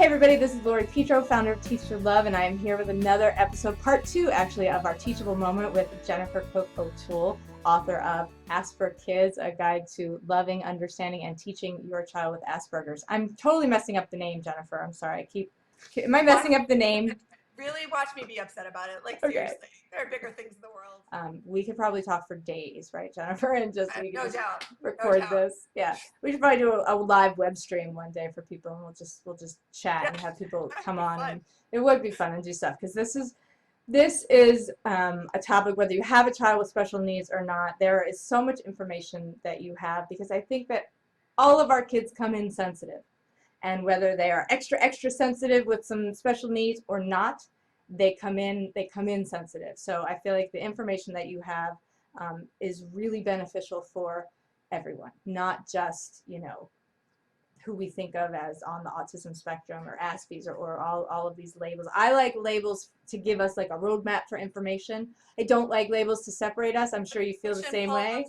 Hey everybody, this is Lori Petro, founder of Teach to Love, and I am here with another episode, part 2 actually, of our Teachable Moment with Jennifer Cook O'Toole, author of Aspergers, a guide to loving, understanding, and teaching your child with Aspergers. I'm totally messing up the name, Jennifer. I'm sorry. Am I messing up the name? Really watch me be upset about it. Like, Okay. seriously, there are bigger things in the world. We could probably talk for days, right, Jennifer? And we could No just doubt. record No doubt. this. Yeah, we should probably do a live web stream one day for people, and we'll just chat and have people come on, and it would be fun and do stuff, because this is a topic, whether you have a child with special needs or not. There is so much information that you have, because I think that all of our kids come in sensitive, and whether they are extra sensitive with some special needs or not, they come in sensitive. So I feel like the information that you have is really beneficial for everyone, not just, who we think of as on the autism spectrum or Aspies or all of these labels. I like labels to give us like a roadmap for information. I don't like labels to separate us. I'm sure you feel the same way.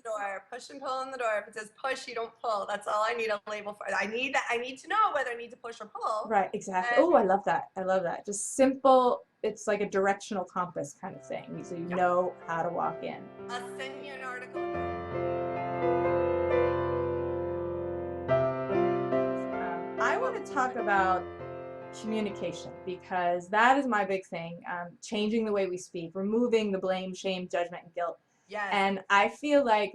Push and pull on the door. If it says push, you don't pull. That's all I need a label for. I need to know whether I need to push or pull. Right, exactly. Oh, I love that. I love that. Just simple. It's like a directional compass kind of thing, so you know how to walk in. I'll send you an article. I want to talk about communication, because that is my big thing. Changing the way we speak, removing the blame, shame, judgment, and guilt. Yes. And I feel like,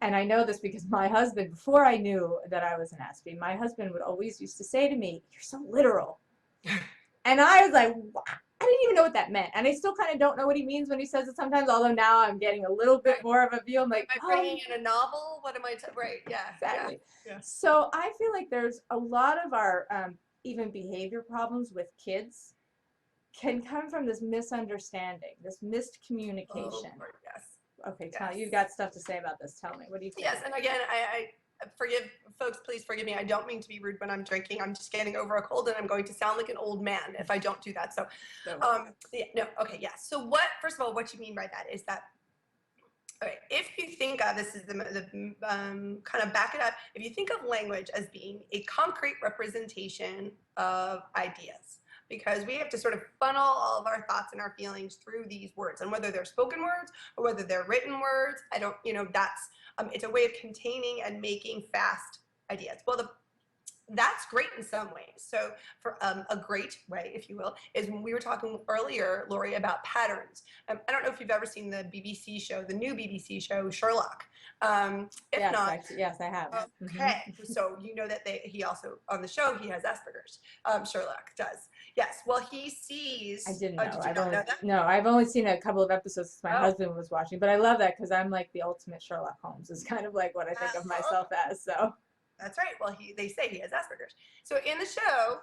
and I know this because my husband, before I knew that I was an Aspie, my husband would always used to say to me, "You're so literal." And I was like, what? I didn't even know what that meant. And I still kind of don't know what he means when he says it sometimes, although now I'm getting a little bit more of a view. I'm like, am I bringing in a novel? What am I, right, yeah. Exactly. Yeah. So I feel like there's a lot of our even behavior problems with kids can come from this misunderstanding, this missed communication. Oh, yes. Okay, yes. You've got stuff to say about this. Tell me, what do you think? Yes, and again, I forgive folks, please forgive me. I don't mean to be rude when I'm drinking. I'm just getting over a cold, and I'm going to sound like an old man if I don't do that. So, So first of all, what you mean by that is that, okay, if you think of, this is the kind of back it up, if you think of language as being a concrete representation of ideas, because we have to sort of funnel all of our thoughts and our feelings through these words, and whether they're spoken words or whether they're written words, that's, it's a way of containing and making fast ideas. Well, that's great in some ways. So for a great way, if you will, is when we were talking earlier, Lori, about patterns. I don't know if you've ever seen the BBC show, the new BBC show, Sherlock. Yes, I have. Okay, so you know that he also, on the show, he has Aspergers. Sherlock does. Yes, well, he sees... I didn't know. I've only seen a couple of episodes my husband was watching, but I love that because I'm like the ultimate Sherlock Holmes, is kind of like what I think of myself as, so... That's right. Well, they say he has Asperger's. So in the show,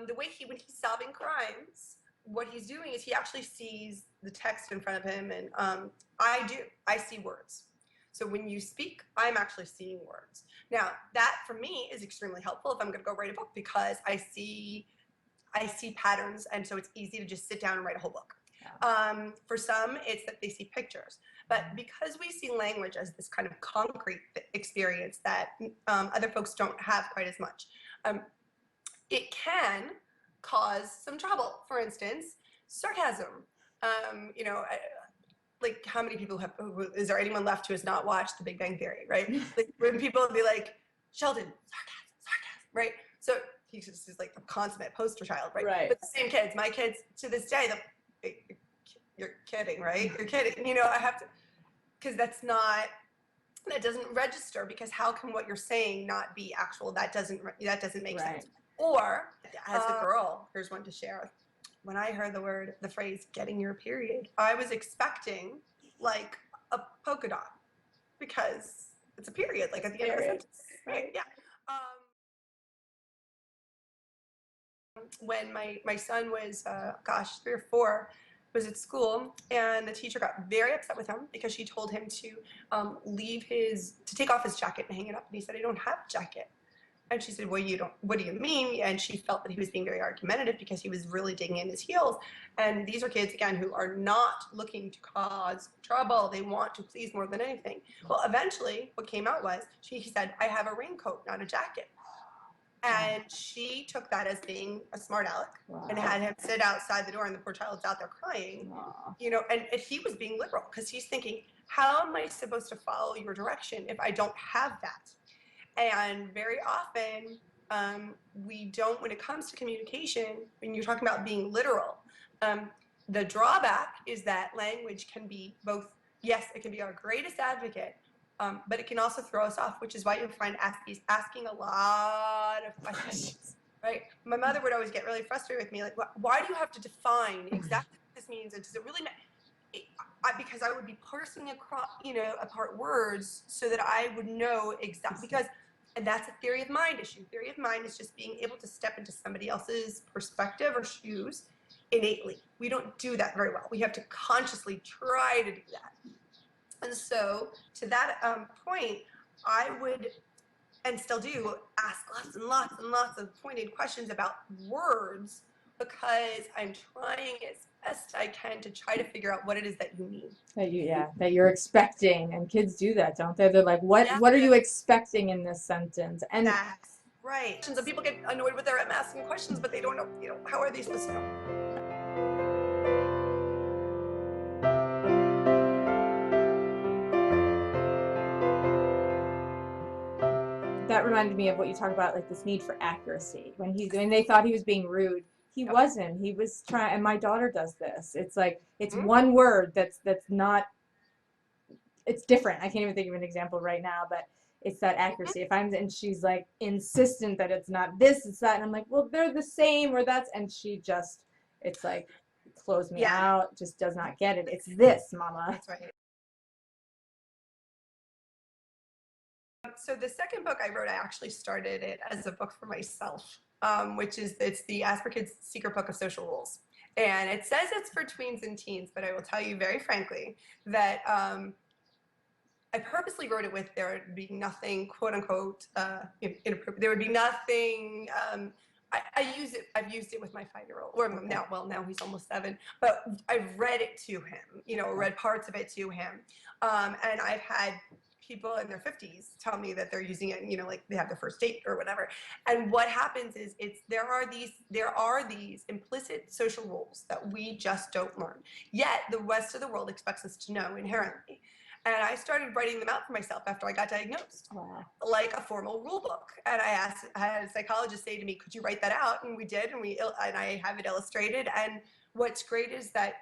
the way when he's solving crimes, what he's doing is he actually sees the text in front of him, and I see words. So when you speak, I'm actually seeing words. Now, that for me is extremely helpful if I'm going to go write a book, because I see patterns, and so it's easy to just sit down and write a whole book. For some, it's that they see pictures. But because we see language as this kind of concrete experience that other folks don't have quite as much, it can cause some trouble. For instance, sarcasm. Like, how many people is there anyone left who has not watched The Big Bang Theory, right? Like, when people would be like, Sheldon, sarcasm, right? So he's just like the consummate poster child, right? But the same kids, my kids to this day, you're kidding, right? You're kidding. I have to, because that doesn't register, because how can what you're saying not be actual? That doesn't make sense. Or as a girl, here's one to share. When I heard the phrase "getting your period," I was expecting like a polka dot, because it's a period, like at the end of a sentence. Right? Yeah. When my son was 3 or 4, was at school, and the teacher got very upset with him because she told him to take off his jacket and hang it up, and he said, "I don't have a jacket." And she said, "Well, what do you mean?" And she felt that he was being very argumentative because he was really digging in his heels. And these are kids, again, who are not looking to cause trouble. They want to please more than anything. Well, eventually what came out was he said, "I have a raincoat, not a jacket." And she took that as being a smart aleck and had him sit outside the door, and the poor child's out there crying. You know, and he was being liberal because he's thinking, how am I supposed to follow your direction if I don't have that? And very often, we don't, when it comes to communication, when you're talking about being literal, the drawback is that language can be both, yes, it can be our greatest advocate, but it can also throw us off, which is why you'll find asking a lot of questions, right? My mother would always get really frustrated with me, like, why do you have to define exactly what this means? And does it really matter? Because I would be parsing across, you know, apart words so that I would know exactly, because, and that's a theory of mind issue. Theory of mind is just being able to step into somebody else's perspective or shoes innately. We don't do that very well. We have to consciously try to do that. And so to that point, I would, and still do, ask lots and lots and lots of pointed questions about words, because I'm trying as best I can to try to figure out what it is that you mean. That you're expecting, and kids do that, don't they? They're like, what are you expecting in this sentence? And that's right. So people get annoyed with their asking questions, but they don't know, you know, how are they supposed to know? That reminded me of what you talk about, like this need for accuracy. When they thought he was being rude, he wasn't. He was trying. And my daughter does this. It's like it's one word that's not. It's different. I can't even think of an example right now, but it's that accuracy. If I'm and she's like insistent that it's not this, it's that, and I'm like, well, they're the same, or that's, and she just, it's like, close me out, just does not get it. It's this, mama. That's right. So the second book I wrote, I actually started it as a book for myself, which is, it's the Aspergers Secret Book of Social Rules. And it says it's for tweens and teens, but I will tell you very frankly that I purposely wrote it with there would be nothing, quote unquote, inappropriate. There would be nothing. I've used it with my 5-year-old, or now, well, now he's almost 7, but I've read it to him, you know, read parts of it to him. And I've had people in their 50s tell me that they're using it, you know, like they have their first date or whatever. And what happens is there are these implicit social rules that we just don't learn. Yet the rest of the world expects us to know inherently. And I started writing them out for myself after I got diagnosed, like a formal rule book. And I had a psychologist say to me, could you write that out? And we did, and I have it illustrated. And what's great is that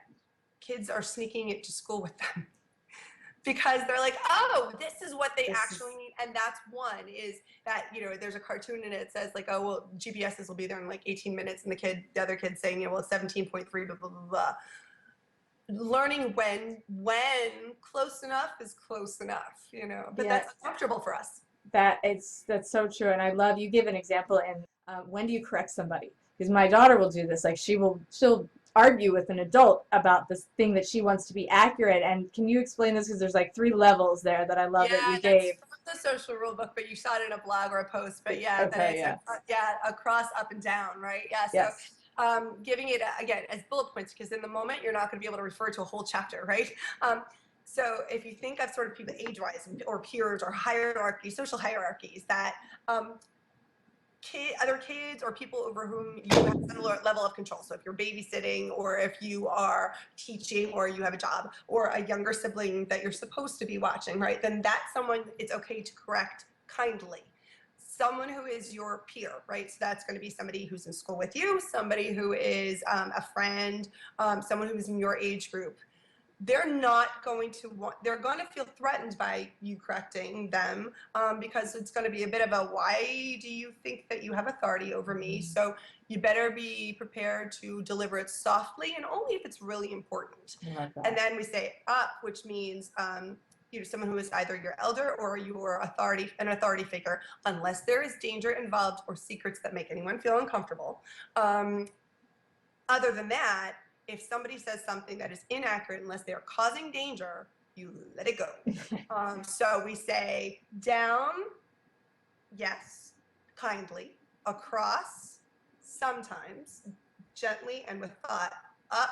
kids are sneaking it to school with them. Because they're like, oh, this is what they actually need. And that's one, is that, you know, there's a cartoon and it says like, oh, well, GPSs will be there in like 18 minutes. And the other kid's saying, you know, well, 17.3, blah, blah, blah, blah. Learning when close enough is close enough, you know, but that's uncomfortable for us. That's so true. And I love, you give an example in when do you correct somebody? Because my daughter will do this, like she'll argue with an adult about this thing that she wants to be accurate. And can you explain this? Because there's like 3 levels there that I love that you gave. The social rule book, but you saw it in a blog or a post, but across, up and down, right? So giving it again as bullet points, because in the moment you're not going to be able to refer to a whole chapter, right? So if you think of sort of people age-wise or peers or hierarchies, social hierarchies, that other kids or people over whom you have some level of control. So if you're babysitting, or if you are teaching, or you have a job, or a younger sibling that you're supposed to be watching, right? Then that's someone it's okay to correct kindly. Someone who is your peer, right? So that's going to be somebody who's in school with you, somebody who is a friend, someone who's in your age group. They're not going to they're going to feel threatened by you correcting them, because it's going to be a bit of a, why do you think that you have authority over me? So you better be prepared to deliver it softly, and only if it's really important. And then we say up, which means you know, someone who is either your elder or your an authority figure, unless there is danger involved or secrets that make anyone feel uncomfortable. Other than that, if somebody says something that is inaccurate, unless they're causing danger, you let it go. So we say down, yes, kindly, across, sometimes, gently and with thought, up,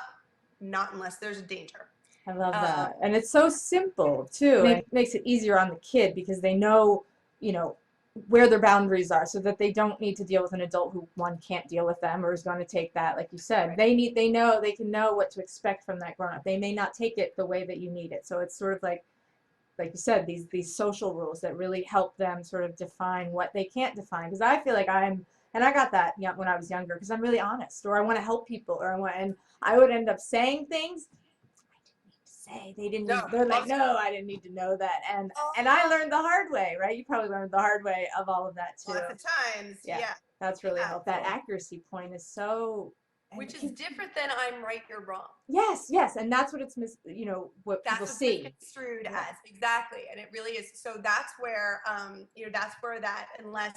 not unless there's a danger. I love that. And it's so simple too. And it makes it easier on the kid because they know, you know, where their boundaries are, so that they don't need to deal with an adult who, one, can't deal with them or is going to take that, like you said. They can know what to expect from that grown up. They may not take it the way that you need it. So it's sort of like you said, these social rules that really help them sort of define what they can't define. Because I feel like and I got that when I was younger, because I'm really honest, or I want to help people, and I would end up saying things say they didn't need, they're like, no, I didn't need to know that, and I learned the hard way, right? You probably learned the hard way of all of that too. Lots of times. Yeah. That's really helped. That accuracy point is so, which is different than I'm right, you're wrong. Yes, and that's what it's what people see. That's misconstrued as, exactly, and it really is. So that's where that's where that, unless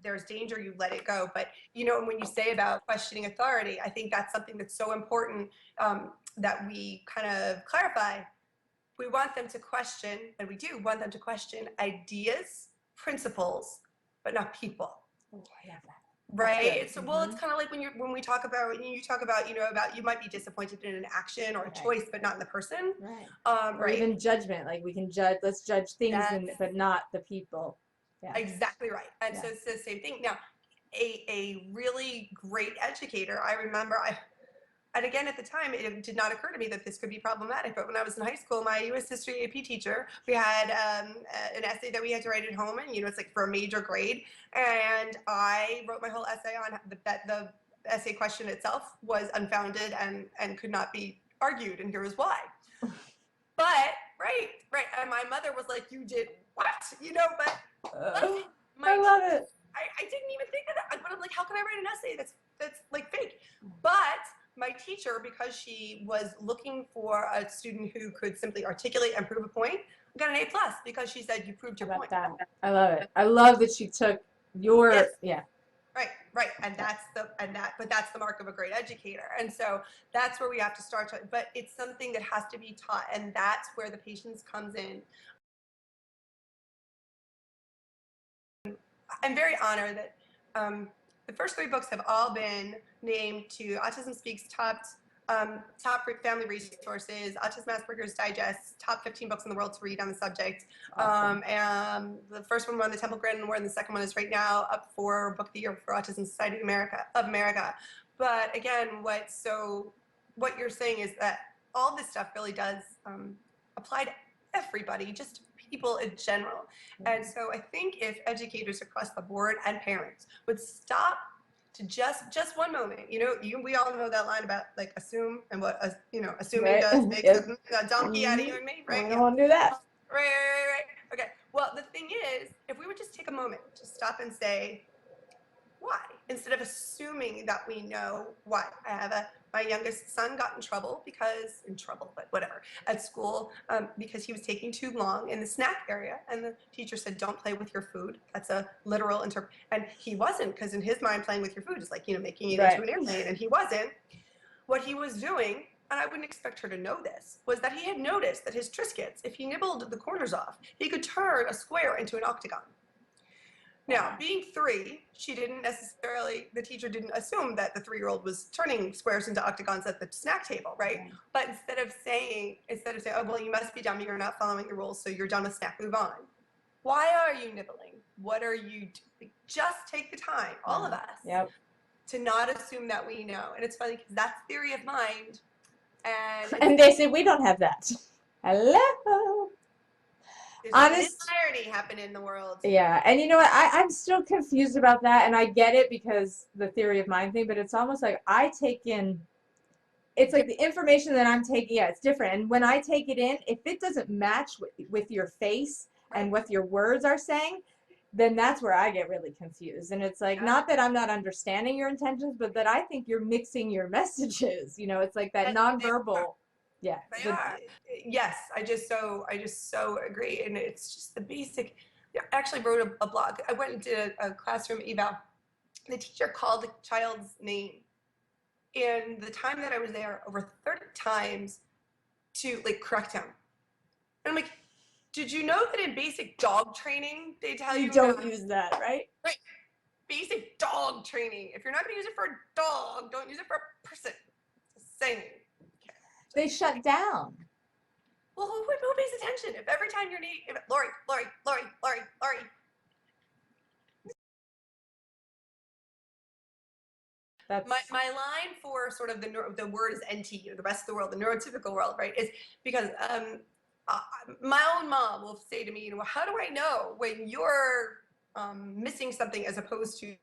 there's danger, you let it go. But and when you say about questioning authority, I think that's something that's so important, that we kind of clarify. We want them to question, and we do want them to question ideas, principles, but not people. Oh, I love that. Right. So, well, it's kind of like when we talk about, you talk about, about you might be disappointed in an action or a choice, but not in the person. Right. Or even judgment. Like we can judge, let's judge things, but not the people. Yeah. Exactly right. And so it's the same thing. Now, a really great educator, I remember, and again, at the time, it did not occur to me that this could be problematic. But when I was in high school, my U.S. history AP teacher, we had an essay that we had to write at home, and it's like for a major grade. And I wrote my whole essay on that the essay question itself was unfounded and could not be argued, and here is why. But right, and my mother was like, "You did what?" But I love it. I didn't even think of that. But I'm like, how can I write an essay that's like fake? But my teacher, because she was looking for a student who could simply articulate and prove a point, got an A+ because she said, you proved your point. That. I love it. I love that she took your Right, and that's the mark of a great educator. And so that's where we have to start. But it's something that has to be taught, and that's where the patience comes in. I'm very honored that the first 3 books have all been named to Autism Speaks top family resources, Autism Aspergers Digest, top 15 books in the world to read on the subject. Awesome. And the first one won the Temple Grant Award, and the second one is right now up for Book of the Year for Autism Society of America. But again, what you're saying is that all this stuff really does apply to everybody, just people in general. And so I think if educators across the board and parents would stop to just one moment, we all know that line about like assume, and what assuming does make a donkey out of you and me, right? I don't want to do that. Right. Okay. Well, the thing is, if we would just take a moment to stop and say, why? Instead of assuming that we know why. I have my youngest son got in trouble, but whatever, at school, because he was taking too long in the snack area, and the teacher said, don't play with your food. That's a literal and he wasn't, because in his mind, playing with your food is like, making it into an airplane, and he wasn't. What he was doing, and I wouldn't expect her to know this, was that he had noticed that his Triscuits, if he nibbled the corners off, he could turn a square into an octagon. Now, being 3, the teacher didn't assume that the 3-year-old was turning squares into octagons at the snack table, right? But instead of saying, oh, well, you must be dumb, you're not following the rules, so you're done with snack, move on. Why are you nibbling? What are you doing? Just take the time, all of us, to not assume that we know. And it's funny, because that's theory of mind. And they say, we don't have that. Hello. Honest irony happen in the world. Yeah, and you know what? I'm still confused about that, and I get it because the theory of mind thing, but it's almost like I take in, it's like the information that I'm taking, it's different. And when I take it in, if it doesn't match with your face and what your words are saying, then that's where I get really confused. And it's like, not that I'm not understanding your intentions, but that I think you're mixing your messages. It's like that nonverbal. Yeah. They are. Yes, I just so agree. And it's just the basic. I actually wrote a blog. I went and did a classroom eval. The teacher called the child's name in the time that I was there over 30 times to correct him. And I'm like, did you know that in basic dog training, they tell you don't use that, right? Right. Basic dog training. If you're not going to use it for a dog, don't use it for a person. It's the same. They shut down. Well, who pays attention? If every time you're Lori, my line for sort of the word is NT, the rest of the world, the neurotypical world, right? Is because my own mom will say to me, how do I know when you're missing something as opposed to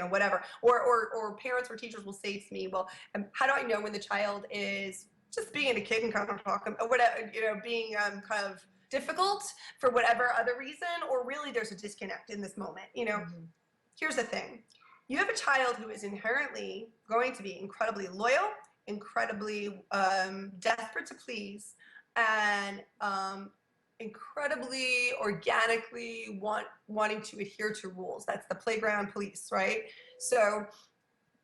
whatever, or parents or teachers will say to me, well, how do I know when the child is just being a kid and kind of talking, or whatever, being kind of difficult for whatever other reason, or really there's a disconnect in this moment. Here's the thing. You have a child who is inherently going to be incredibly loyal, incredibly desperate to please, and incredibly organically wanting to adhere to rules. That's the playground police, right? So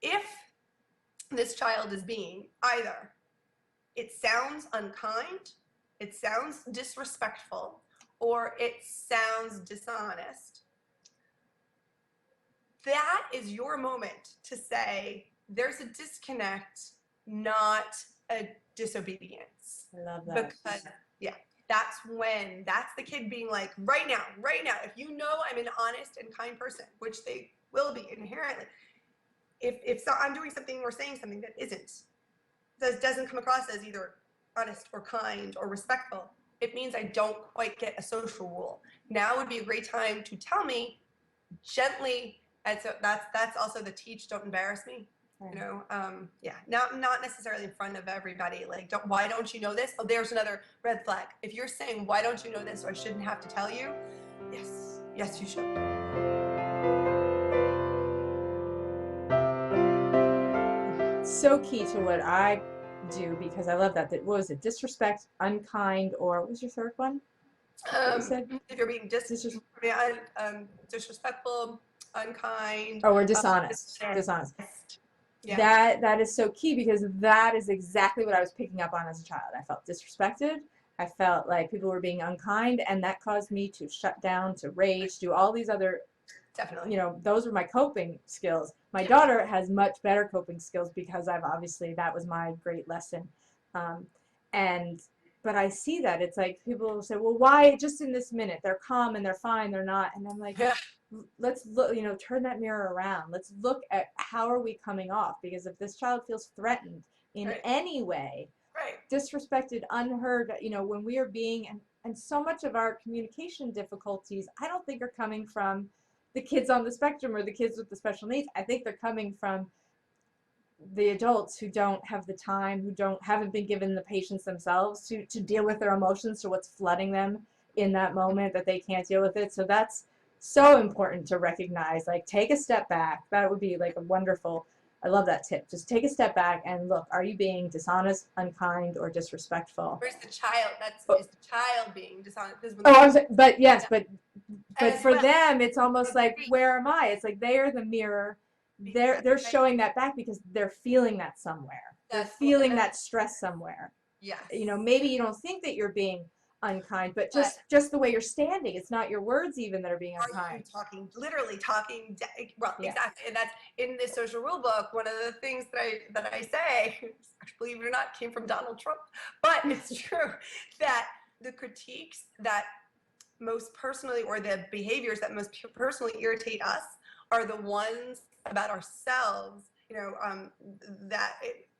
if this child is being either, it sounds unkind, it sounds disrespectful, or it sounds dishonest, that is your moment to say, there's a disconnect, not a disobedience. I love that. Because, that's the kid being like, right now, if you know I'm an honest and kind person, which they will be inherently, if I'm doing something or saying something that doesn't come across as either honest or kind or respectful, it means I don't quite get a social rule. Now would be a great time to tell me gently. And so that's also the teach, don't embarrass me. Not necessarily in front of everybody. Like, why don't you know this? Oh, there's another red flag. If you're saying, why don't you know this, or I shouldn't have to tell you, yes, you should. So key to what I do, because I love that. What was it? Disrespect, unkind, or what was your third one? You said? If you're being disrespectful, unkind, or dishonest. Dishonest. Yeah. That is so key, because that is exactly what I was picking up on as a child. I felt disrespected. I felt like people were being unkind, and that caused me to shut down, to rage, do all these other. Definitely. Those were my coping skills. My daughter has much better coping skills, because that was my great lesson. But I see that it's like people will say, well, why just in this minute they're calm and they're fine, they're not, and I'm like, let's look, turn that mirror around. Let's look at how are we coming off, because if this child feels threatened in any way, disrespected, unheard, when we are being, and so much of our communication difficulties, I don't think are coming from the kids on the spectrum or the kids with the special needs. I think they're coming from the adults who don't have the time, who haven't been given the patience themselves to deal with their emotions, to what's flooding them in that moment, that they can't deal with it. So that's so important to recognize. Like, take a step back. That would be like a wonderful, I love that tip. Just take a step back and look, are you being dishonest, unkind, or disrespectful? Where's the child? Is the child being dishonest? But for them, it's almost like, where am I? It's like they are the mirror. They're showing that back, because they're feeling that somewhere. They're feeling that stress somewhere. Yes. Maybe you don't think that you're being unkind, but just the way you're standing, it's not your words even that are being unkind. Are you literally talking? Well, exactly. And that's in this social rule book. One of the things that I say, believe it or not, came from Donald Trump, but it's true that the critiques that most personally, or the behaviors that most personally irritate us, are the ones about ourselves. In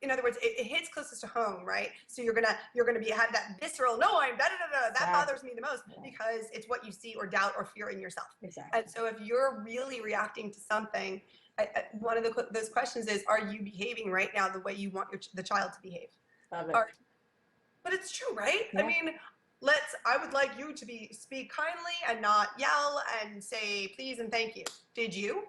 other words, it hits closest to home, right? So you're gonna have that visceral, no, I'm da da da da. That bothers me the most, because it's what you see or doubt or fear in yourself. Exactly. And so if you're really reacting to something, one of those questions is, are you behaving right now the way you want the child to behave? Love it. But it's true, right? Yeah. I mean, I would like you to speak kindly and not yell and say please and thank you. Did you?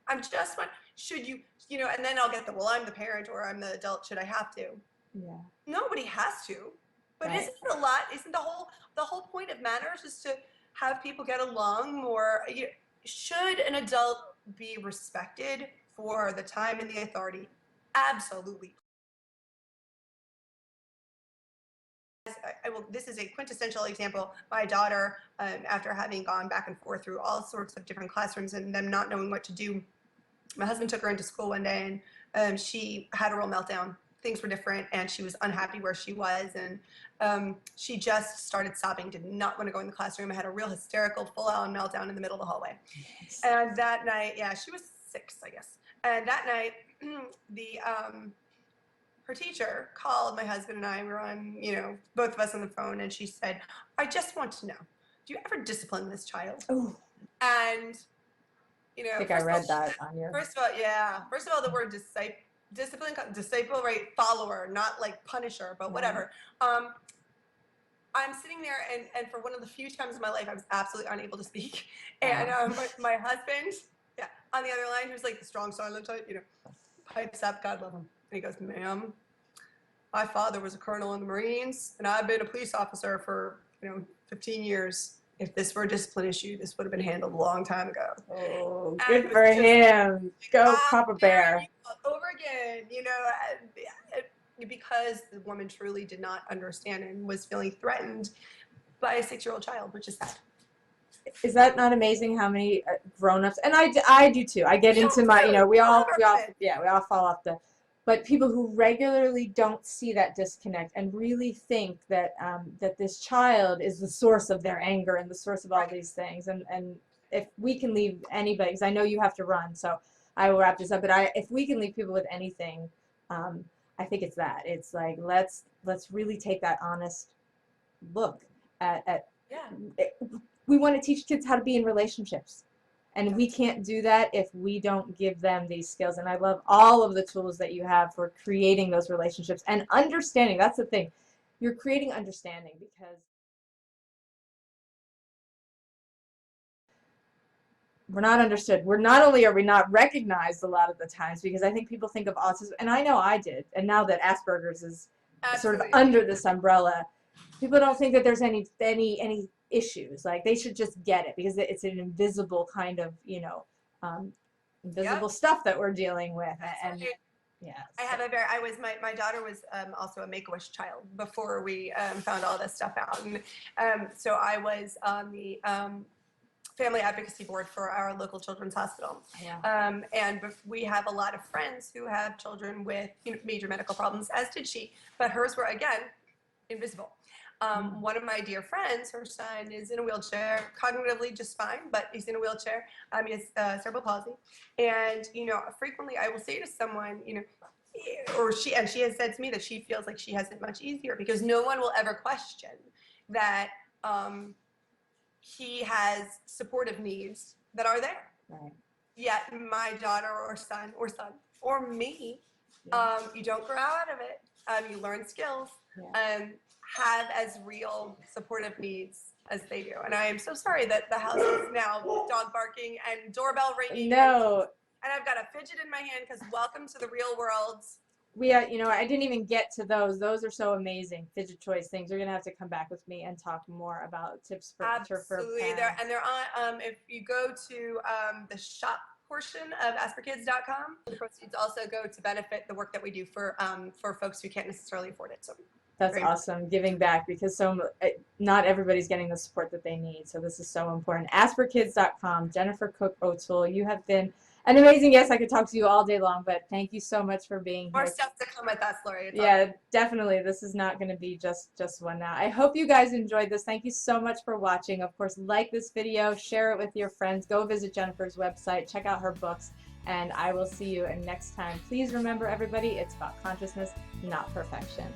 I'm just one. Should you, and then I'll get well, I'm the parent or I'm the adult. Should I have to? Yeah. Nobody has to. But isn't it a lot? Isn't the whole point of manners is to have people get along more? Should an adult be respected for the time and the authority? Absolutely. This is a quintessential example. My daughter, after having gone back and forth through all sorts of different classrooms and them not knowing what to do, my husband took her into school one day, and she had a real meltdown. Things were different, and she was unhappy where she was, and she just started sobbing, did not want to go in the classroom. I had a real hysterical, full-on meltdown in the middle of the hallway. Yes. And that night, she was 6, I guess. And that night, her teacher called my husband and I. We were on, both of us on the phone, and she said, "I just want to know, do you ever discipline this child?" Oh, And I think I read that on your. First of all, yeah. First of all, the word discipline, disciple, right? Follower, not like punisher, but whatever. I'm sitting there, and for one of the few times in my life, I was absolutely unable to speak. And my husband, on the other line, who's like the strong, silent type, pipes up, God love him. And he goes, "Ma'am, my father was a colonel in the Marines, and I've been a police officer for, 15 years. If this were a discipline issue, this would have been handled a long time ago." Oh, good for him. Go Papa Bear. Over again, because the woman truly did not understand and was feeling threatened by a 6-year-old child, which is sad. Is that not amazing how many grown-ups, and I do too. I get into my, we all fall off but people who regularly don't see that disconnect and really think that that this child is the source of their anger and the source of all these things. And if we can leave anybody, because I know you have to run, so I will wrap this up. But if we can leave people with anything, I think it's that. It's like let's really take that honest look at we want to teach kids how to be in relationships. And we can't do that if we don't give them these skills. And I love all of the tools that you have for creating those relationships and understanding. That's the thing. You're creating understanding because we're not understood. We're not only are we not recognized a lot of the times, because I think people think of autism, and I know I did, and now that Asperger's is sort of under this umbrella, people don't think that there's any issues. Like they should just get it because it's an invisible kind of invisible stuff that we're dealing with. And my daughter was also a Make-A-Wish child before we found all this stuff out, and so I was on the family advocacy board for our local children's hospital. And we have a lot of friends who have children with major medical problems, as did she, but hers were again invisible. One of my dear friends, her son is in a wheelchair, cognitively just fine, but he's in a wheelchair. He has cerebral palsy. And, frequently I will say to someone, she has said to me that she feels like she has it much easier because no one will ever question that he has supportive needs that are there. Right. Yet my daughter or son or me, you don't grow out of it. You learn skills. Have as real supportive needs as they do. And I am so sorry that the house is now dog barking and doorbell ringing. No. And I've got a fidget in my hand because welcome to the real world. I didn't even get to those. Those are so amazing. Fidget toys things. You're going to have to come back with me and talk more about tips for Absolutely. They're on, if you go to the shop portion of asperkids.com, the proceeds also go to benefit the work that we do for folks who can't necessarily afford it. So that's awesome, giving back, because not everybody's getting the support that they need. So this is so important. Asperkids.com, Jennifer Cook O'Toole, you have been an amazing guest. I could talk to you all day long, but thank you so much for being here. More stuff to come with us, Lori. Definitely. This is not going to be just one now. I hope you guys enjoyed this. Thank you so much for watching. Of course, like this video, share it with your friends. Go visit Jennifer's website, check out her books, and I will see you next time. Please remember, everybody, it's about consciousness, not perfection.